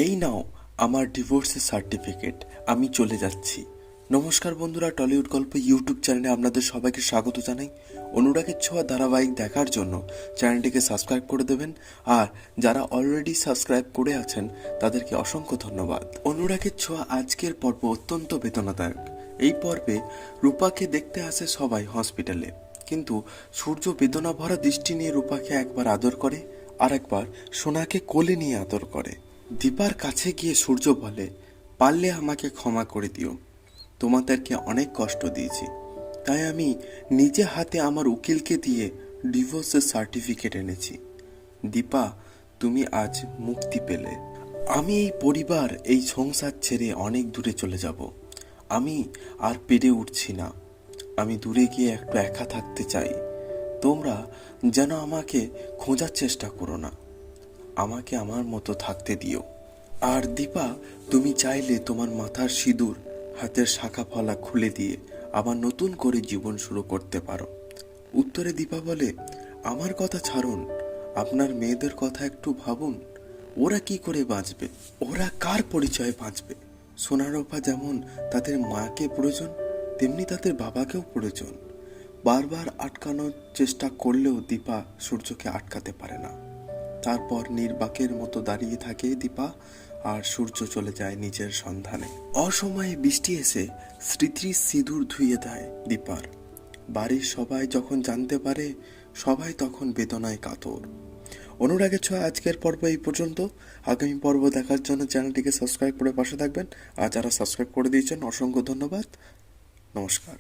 এই নাও আমার ডিভোর্সের সার্টিফিকেট, আমি চলে যাচ্ছি। নমস্কার বন্ধুরা, টলিউড গল্প ইউটিউব চ্যানেলে আপনাদের সবাইকে স্বাগত জানাই। অনুরাগের ছোঁয়া ধারাবাহিক দেখার জন্য চ্যানেলটিকে সাবস্ক্রাইব করে দেবেন, আর যারা অলরেডি সাবস্ক্রাইব করে আছেন তাদেরকে অসংখ্য ধন্যবাদ। অনুরাগের ছোঁয়া আজকের পর্ব অত্যন্ত বেদনাদায়ক। এই পর্বে রূপাকে দেখতে আসে সবাই হসপিটালে, কিন্তু সূর্য বেদনা ভরা দৃষ্টি নিয়ে রূপাকে একবার আদর করে, আর একবার সোনাকে কোলে নিয়ে আদর করে। দীপার কাছে গিয়ে সূর্য বলে, পারলে আমাকে ক্ষমা করে দিও, তোমাদেরকে অনেক কষ্ট দিয়েছি, তাই আমি নিজে হাতে আমার উকিলকে দিয়ে ডিভোর্সের সার্টিফিকেট এনেছি। দীপা, তুমি আজ মুক্তি পেলে। আমি এই পরিবার, এই সংসার ছেড়ে অনেক দূরে চলে যাব। আমি আর পেরে উঠছি না। আমি দূরে গিয়ে একটু একা থাকতে চাই। তোমরা যেন আমাকে খোঁজার চেষ্টা করো না, আমাকে আমার মতো থাকতে দিও। আর দীপা, তুমি চাইলে তোমার মাথার সিঁদুর, হাতের শাখা ফলা খুলে দিয়ে আবার নতুন করে জীবন শুরু করতে পারো। উত্তরে দীপা বলে, আমার কথা ছাড়ুন, আপনার মেয়েদের কথা একটু ভাবুন। ওরা কি করে বাঁচবে? ওরা কার পরিচয়ে বাঁচবে? সোনারূপা যেমন তাদের মাকে প্রয়োজন, তেমনি তাদের বাবাকেও প্রয়োজন। বারবার আটকানোর চেষ্টা করলেও দীপা সূর্যকে আটকাতে পারে না। তারপর নির্বাকের মতো দাঁড়িয়ে থাকে দীপা, আর সূর্য চলে যায় নিজের সন্ধানে। অসময়ে বৃষ্টি এসে স্মৃতির সিঁদুর ধুইয়ে দেয় দীপার। বাড়ির সবাই যখন জানতে পারে, সবাই তখন বেদনায় কাতর। অনুরাগের ছোঁয়া আজকের পর্ব এই পর্যন্ত। আগামী পর্ব দেখার জন্য চ্যানেলটিকে সাবস্ক্রাইব করে পাশে থাকবেন, আর যারা সাবস্ক্রাইব করে দিয়েছেন অসংখ্য ধন্যবাদ। নমস্কার।